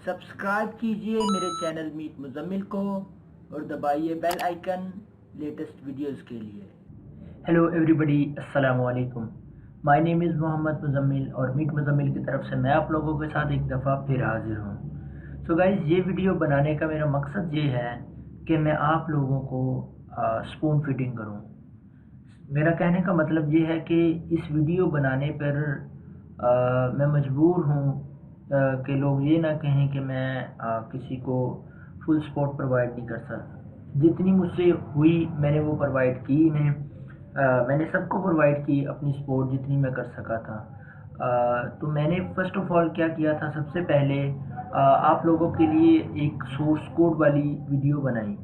Subscribe कीजिए मेरे channel meet Muzammil को और दबाइए बेल आइकन लेटेस्ट वीडियोस के लिए। हेलो एवरीबॉडी, अस्सलाम वालेकुम। My name is Mohammad Muzammil और मीट मुजम्मिल की तरफ से मैं आप लोगों के साथ एक दफ़ा फिर हाजिर हूँ। सो गाइज़, ये वीडियो बनाने का मेरा मकसद ये है कि मैं आप लोगों को स्पून फीडिंग करूँ। मेरा कहने का मतलब ये है कि इस वीडियो बनाने पर मैं मजबूर हूँ कि लोग ये ना कहें कि मैं किसी को फुल सपोर्ट प्रोवाइड नहीं कर सकता। जितनी मुझसे हुई मैंने वो प्रोवाइड की इन्हें। मैंने सबको प्रोवाइड की अपनी सपोर्ट जितनी मैं कर सका था। तो मैंने फ़र्स्ट ऑफ़ ऑल क्या किया था, सबसे पहले आप लोगों के लिए एक सोर्स कोड वाली वीडियो बनाई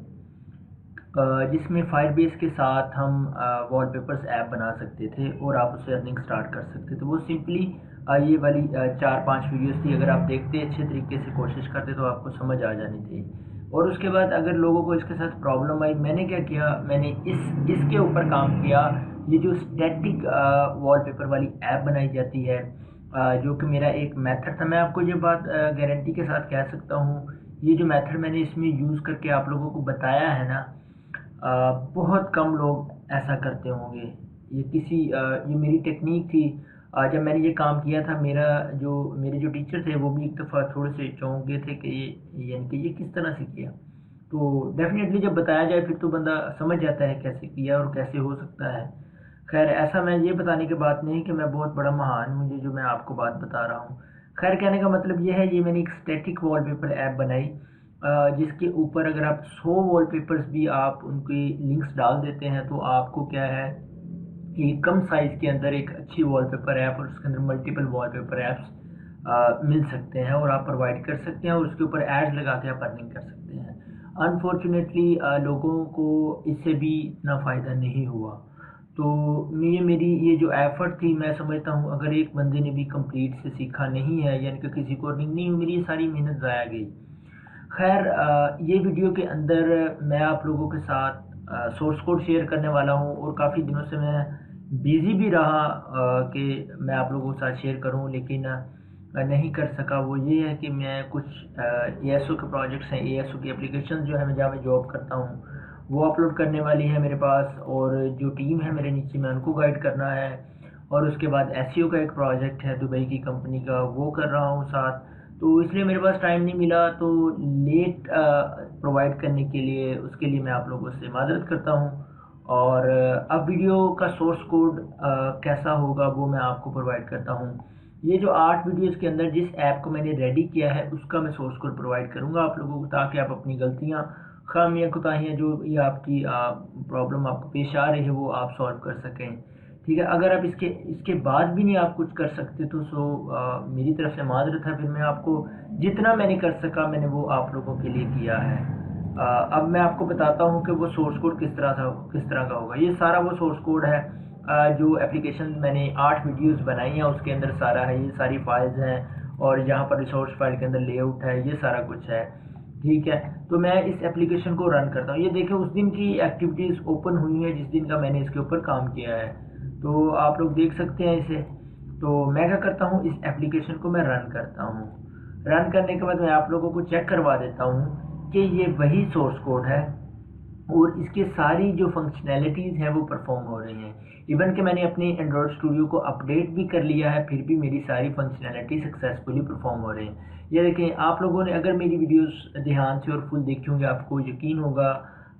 जिसमें फायरबेस के साथ हम वॉलपेपर्स ऐप बना सकते थे और आप उससे अर्निंग स्टार्ट कर सकते थे। वो सिंपली ये वाली 4-5 वीडियोस थी। अगर आप देखते अच्छे तरीके से कोशिश करते तो आपको समझ आ जानी थी। और उसके बाद अगर लोगों को इसके साथ प्रॉब्लम आई, मैंने क्या किया, मैंने इसके ऊपर काम किया। ये जो स्टैटिक वॉलपेपर वाली ऐप बनाई जाती है, जो कि मेरा एक मेथड था। मैं आपको ये बात गारंटी के साथ कह सकता हूँ, ये जो मेथड मैंने इसमें यूज़ करके आप लोगों को बताया है ना, बहुत कम लोग ऐसा करते होंगे। ये मेरी टेक्नीक थी। जब मैंने ये काम किया था, मेरे जो टीचर थे वो भी एक दफ़ा थोड़े से चौंक गए थे कि ये किस तरह से किया। तो डेफ़िनेटली जब बताया जाए फिर तो बंदा समझ जाता है कैसे किया और कैसे हो सकता है। ख़ैर, ऐसा मैं ये बताने की बात नहीं कि मैं बहुत बड़ा महान हूँ, जो मैं आपको बात बता रहा हूँ। ख़ैर, कहने का मतलब ये है, ये मैंने एक स्टैटिक वॉलपेपर ऐप बनाई जिसके ऊपर अगर आप 100 वॉलपेपर्स भी आप उनके लिंक्स डाल देते हैं तो आपको क्या है कि कम साइज़ के अंदर एक अच्छी वॉलपेपर ऐप और उसके अंदर मल्टीपल वॉलपेपर ऐप्स मिल सकते हैं और आप प्रोवाइड कर सकते हैं और उसके ऊपर एड्स लगा के आप अर्निंग कर सकते हैं। अनफॉर्चुनेटली लोगों को इससे भी इतना फ़ायदा नहीं हुआ। तो ये जो एफ़र्ट थी, मैं समझता हूँ अगर एक बंदे ने भी कंप्लीट से सीखा नहीं है, यानी कि किसी को अर्निंग नहीं हुई, मेरी ये सारी मेहनत ज़ाया गई। खैर, ये वीडियो के अंदर मैं आप लोगों के साथ सोर्स कोड शेयर करने वाला हूँ और काफ़ी दिनों से मैं बिज़ी भी रहा कि मैं आप लोगों के साथ शेयर करूँ, लेकिन नहीं कर सका। वो ये है कि मैं कुछ एएसओ के प्रोजेक्ट्स हैं, एएसओ की एप्लीकेशन जो है मैं जहाँ मैं जॉब करता हूँ वो अपलोड करने वाली है मेरे पास, और जो टीम है मेरे नीचे मैं उनको गाइड करना है। और उसके बाद एसईओ का एक प्रोजेक्ट है दुबई की कंपनी का, वो कर रहा हूँ साथ। तो इसलिए मेरे पास टाइम नहीं मिला, तो लेट प्रोवाइड करने के लिए उसके लिए मैं आप लोगों से माज़रत करता हूँ। और अब वीडियो का सोर्स कोड कैसा होगा वो मैं आपको प्रोवाइड करता हूँ। ये जो 8 वीडियोस के अंदर जिस ऐप को मैंने रेडी किया है उसका मैं सोर्स कोड प्रोवाइड करूँगा आप लोगों को, ताकि आप अपनी गलतियाँ, खामियाँ, कोताहियाँ, जो ये आपकी प्रॉब्लम आपको पेश आ रही है वो आप सॉल्व कर सकें। ठीक है, अगर आप इसके इसके बाद भी नहीं आप कुछ कर सकते तो मेरी तरफ से माज़रत है। फिर मैं आपको जितना मैंने कर सका मैंने वो आप लोगों के लिए किया है। अब मैं आपको बताता हूँ कि वो सोर्स कोड किस तरह का होगा। ये सारा वो सोर्स कोड है जो एप्लीकेशन मैंने 8 वीडियोस बनाई हैं उसके अंदर सारा है। ये सारी फाइल्स हैं और यहाँ पर रिसोर्स फाइल के अंदर लेआउट है, ये सारा कुछ है। ठीक है, तो मैं इस एप्लीकेशन को रन करता हूँ। ये देखें, उस दिन की एक्टिविटीज़ ओपन हुई है जिस दिन का मैंने इसके ऊपर काम किया है, तो आप लोग देख सकते हैं इसे। तो मैं क्या करता हूँ, इस एप्लीकेशन को मैं रन करता हूँ। रन करने के बाद मैं आप लोगों को चेक करवा देता हूँ कि ये वही सोर्स कोड है और इसके सारी जो फंक्शनैलिटीज़ हैं वो परफॉर्म हो रही हैं। इवन कि मैंने अपने एंड्रॉयड स्टूडियो को अपडेट भी कर लिया है, फिर भी मेरी सारी फंक्शनैलिटी सक्सेसफुली परफॉर्म हो रही हैं। ये देखें, आप लोगों ने अगर मेरी वीडियोस ध्यान से और फुल देखी होंगी आपको यकीन होगा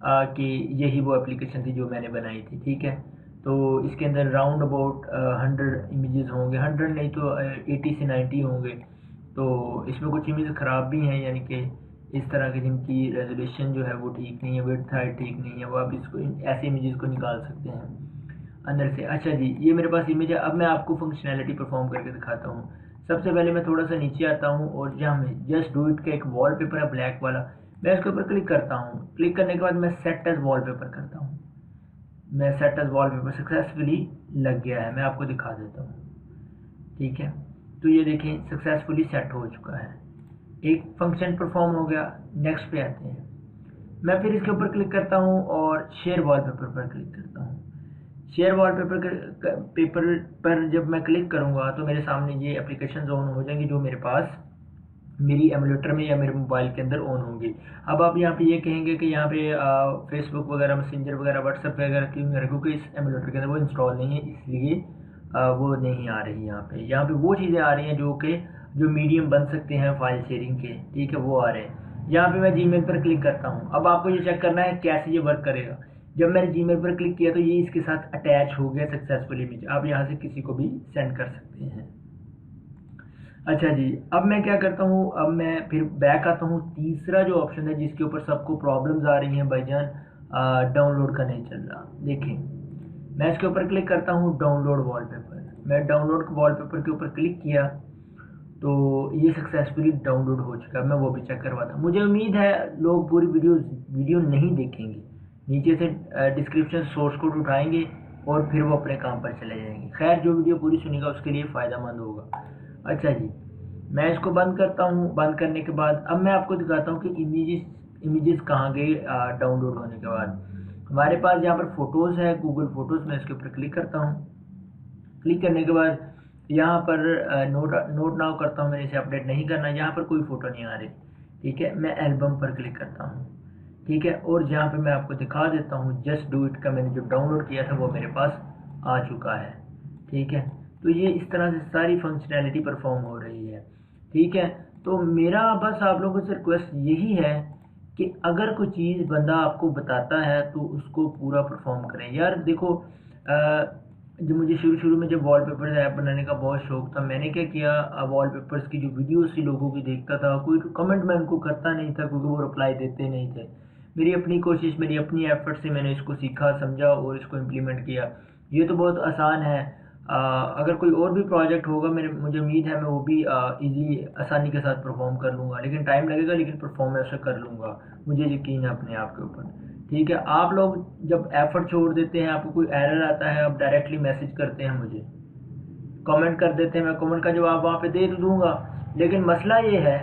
कि यही वो एप्लीकेशन थी जो मैंने बनाई थी। ठीक है, तो इसके अंदर राउंड अबाउट 100 इमेजेस होंगे, 100 नहीं तो 80 से 90 होंगे। तो इसमें कुछ इमेज ख़राब भी हैं, यानी कि इस तरह के जिनकी रेजोल्यूशन जो है वो ठीक नहीं है, विड्थ हाइट ठीक नहीं है, वो आप इसको ऐसे इमेजेस को निकाल सकते हैं अंदर से। अच्छा जी, ये मेरे पास इमेज है। अब मैं आपको फंक्शनैलिटी परफॉर्म करके दिखाता हूँ। सबसे पहले मैं थोड़ा सा नीचे आता हूँ और जहाँ में जस्ट डू इट का एक वॉलपेपर है ब्लैक वाला, मैं इसके ऊपर क्लिक करता हूँ। क्लिक करने के बाद मैं सेट एज वॉलपेपर करता हूँ। मैं सेट एज वॉलपेपर सक्सेसफुली लग गया है, मैं आपको दिखा देता हूँ। ठीक है, तो ये देखें सक्सेसफुली सेट हो चुका है, एक फंक्शन परफॉर्म हो गया। नेक्स्ट पे आते हैं। मैं फिर इसके ऊपर क्लिक करता हूँ और शेयर वॉलपेपर पर क्लिक करता हूँ। शेयर वॉलपेपर पेपर पर जब मैं क्लिक करूँगा तो मेरे सामने ये एप्लीकेशन ज़ोन हो जाएंगी जो मेरे पास मेरी एमुलेटर में या मेरे मोबाइल के अंदर ऑन होंगी। अब आप यहाँ पे ये कहेंगे कि यहाँ पे फेसबुक वगैरह, मैसेंजर वगैरह, व्हाट्सएप वगैरह क्यों नहीं आ रही, क्योंकि इस एमुलेटर के अंदर वो इंस्टॉल नहीं है, इसलिए वो नहीं आ रही। यहाँ पे वो चीज़ें आ रही हैं जो मीडियम बन सकते हैं फाइल शेयरिंग के, ठीक है, वो आ रहे हैं। यहाँ पे मैं जीमेल पर क्लिक करता हूँ। अब आपको ये चेक करना है कैसे ये वर्क करेगा। जब मैंने जीमेल पर क्लिक किया तो ये इसके साथ अटैच हो गया सक्सेसफुल इमेज। आप यहाँ से किसी को भी सेंड कर सकते हैं। अच्छा जी, अब मैं क्या करता हूँ, अब मैं फिर बैक आता हूँ। तीसरा जो ऑप्शन है जिसके ऊपर सबको प्रॉब्लम्स आ रही हैं भाईजान, डाउनलोड का नहीं चल रहा। देखें, मैं इसके ऊपर क्लिक करता हूँ, डाउनलोड वॉलपेपर। मैं डाउनलोड वॉलपेपर के ऊपर क्लिक किया तो ये सक्सेसफुली डाउनलोड हो चुका है। मैं वो भी चेक करवाता हूँ। मुझे उम्मीद है लोग पूरी वीडियो नहीं देखेंगे, नीचे से डिस्क्रिप्शन सोर्स कोड उठाएंगे और फिर वो अपने काम पर चले जाएंगे। खैर, जो वीडियो पूरी सुनेगा उसके लिए फ़ायदेमंद होगा। अच्छा जी, मैं इसको बंद करता हूँ। बंद करने के बाद अब मैं आपको दिखाता हूँ कि इमेजेस कहाँ गई डाउनलोड होने के बाद। हमारे पास यहाँ पर फ़ोटोज़ है, गूगल फ़ोटोज़। मैं इसके ऊपर क्लिक करता हूँ। क्लिक करने के बाद यहाँ पर नोट नाउ करता हूँ, मैंने इसे अपडेट नहीं करना। यहाँ पर कोई फ़ोटो नहीं आ रही, ठीक है। मैं एल्बम पर क्लिक करता हूँ, ठीक है, और जहाँ पे मैं आपको दिखा देता हूँ, जस्ट डू इट का मैंने जो डाउनलोड किया था वो मेरे पास आ चुका है, ठीक है। तो ये इस तरह से सारी फंक्शनैलिटी परफॉर्म हो रही है, ठीक है। तो मेरा बस आप लोगों से रिक्वेस्ट यही है कि अगर कोई चीज़ बंदा आपको बताता है तो उसको पूरा परफॉर्म करें। यार देखो, जो मुझे शुरू में जब वॉलपेपर ऐप बनाने का बहुत शौक था, मैंने क्या किया, वॉलपेपर्स की जो वीडियोस थी लोगों की देखता था, कोई कमेंट मैं उनको करता नहीं था क्योंकि वो रिप्लाई देते नहीं थे। मेरी अपनी कोशिश, मेरी अपनी एफर्ट से मैंने इसको सीखा, समझा और इसको इम्प्लीमेंट किया। ये तो बहुत आसान है। अगर कोई और भी प्रोजेक्ट होगा मुझे उम्मीद है मैं वो भी इजी आसानी के साथ परफॉर्म कर लूँगा, लेकिन टाइम लगेगा, लेकिन परफॉर्म मैं उसे कर लूँगा। मुझे यकीन है अपने आप के ऊपर, ठीक है। आप लोग जब एफर्ट छोड़ देते हैं, आपको कोई एरर आता है, आप डायरेक्टली मैसेज करते हैं मुझे, कमेंट कर देते हैं, मैं कमेंट का जवाब वहाँ पे दे दूँगा। लेकिन मसला ये है,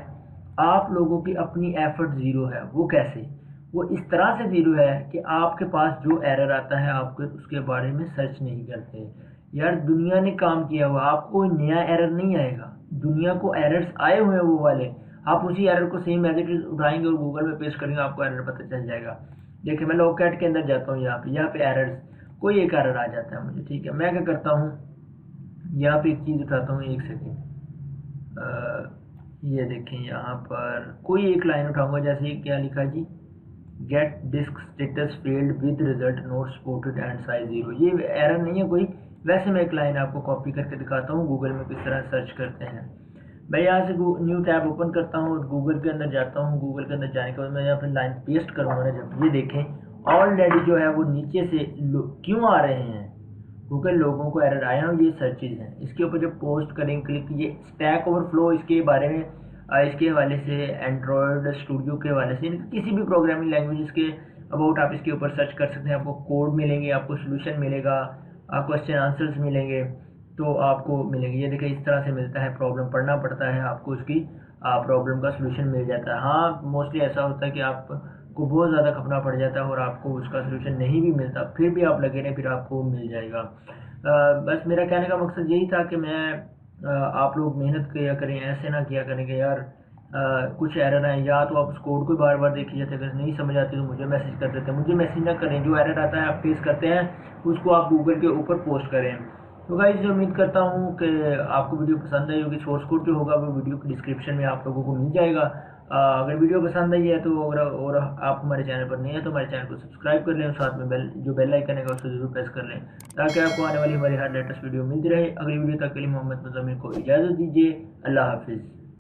आप लोगों की अपनी एफर्ट ज़ीरो है। वो कैसे? वो इस तरह से ज़ीरो है कि आपके पास जो एरर आता है आप उसके बारे में सर्च नहीं करते। यार दुनिया ने काम किया हुआ, आपको कोई नया एरर नहीं आएगा। दुनिया को एरर्स आए हुए हैं वो वाले, आप उसी एरर को सेम एज इट इज़ उठाएंगे और गूगल में पेस्ट करेंगे, आपको एरर पता चल जाएगा। देखिए, मैं लॉगकैट के अंदर जाता हूँ, यहाँ पे एरर्स, कोई एक एरर आ जाता है मुझे, ठीक है। मैं क्या करता हूँ, यहाँ पे एक चीज़ उठाता हूँ, एक सेकेंड। ये देखें, यहाँ पर कोई एक लाइन उठाऊंगा, जैसे क्या लिखा जी, get disk status field with result not supported and size 0। ये एरर नहीं है कोई। वैसे मैं एक लाइन आपको कॉपी करके दिखाता हूँ, गूगल में किस तरह सर्च करते हैं। मैं यहाँ से न्यू टैब ओपन करता हूँ और गूगल के अंदर जाता हूँ। गूगल के अंदर जाने के बाद मैं यहाँ पर लाइन पेस्ट करूँगा ना, जब ये देखें ऑलरेडी जो है वो नीचे से क्यों आ रहे हैं, गूगल लोगों को एरर आया हो, ये सर्चेज हैं। इसके ऊपर जब पोस्ट करेंगे क्लिक, ये स्टैक ओवरफ्लो, इसके बारे में इसके हवाले से, एंड्रॉयड स्टूडियो के हवाले से, किसी भी प्रोग्रामिंग लैंग्वेज के अबाउट आप इसके ऊपर सर्च कर सकते हैं। आपको कोड मिलेंगे, आपको सोल्यूशन मिलेगा, क्वेश्चन आंसर्स मिलेंगे, तो आपको मिलेंगे। ये देखिए इस तरह से मिलता है, प्रॉब्लम पढ़ना पड़ता है आपको, उसकी प्रॉब्लम का सोल्यूशन मिल जाता है। हाँ, मोस्टली ऐसा होता है कि आपको बहुत ज़्यादा खपना पड़ जाता है और आपको उसका सोल्यूशन नहीं भी मिलता, फिर भी आप लगे रहें, फिर आपको मिल जाएगा। बस मेरा कहने का मकसद यही था कि मैं आप लोग मेहनत किया करें, ऐसे ना किया करें कि यार कुछ एरर है, या तो आप उस कोड को बार बार देखिए जाते, अगर नहीं समझ आती तो मुझे मैसेज कर देते हैं। मुझे मैसेज ना करें, जो एरर आता है आप फेस करते हैं उसको आप गूगल के ऊपर पोस्ट करें। तो गाइस, उम्मीद करता हूँ कि आपको वीडियो पसंद आई होगी। सोर्स कोड जो होगा वो वीडियो के डिस्क्रिप्शन में आप लोगों को मिल जाएगा। अगर वीडियो पसंद आई है तो अगर और आप हमारे चैनल पर नहीं है तो हमारे चैनल को सब्सक्राइब कर लें और साथ में बेल आइकन है उसको जरूर प्रेस कर लें, ताकि आपको आने वाली हमारी हर लेटेस्ट वीडियो मिलती रहे। अगली वीडियो तक के लिए मोहम्मद मुज़म्मिल को इजाज़त दीजिए। अल्लाह हाफिज़।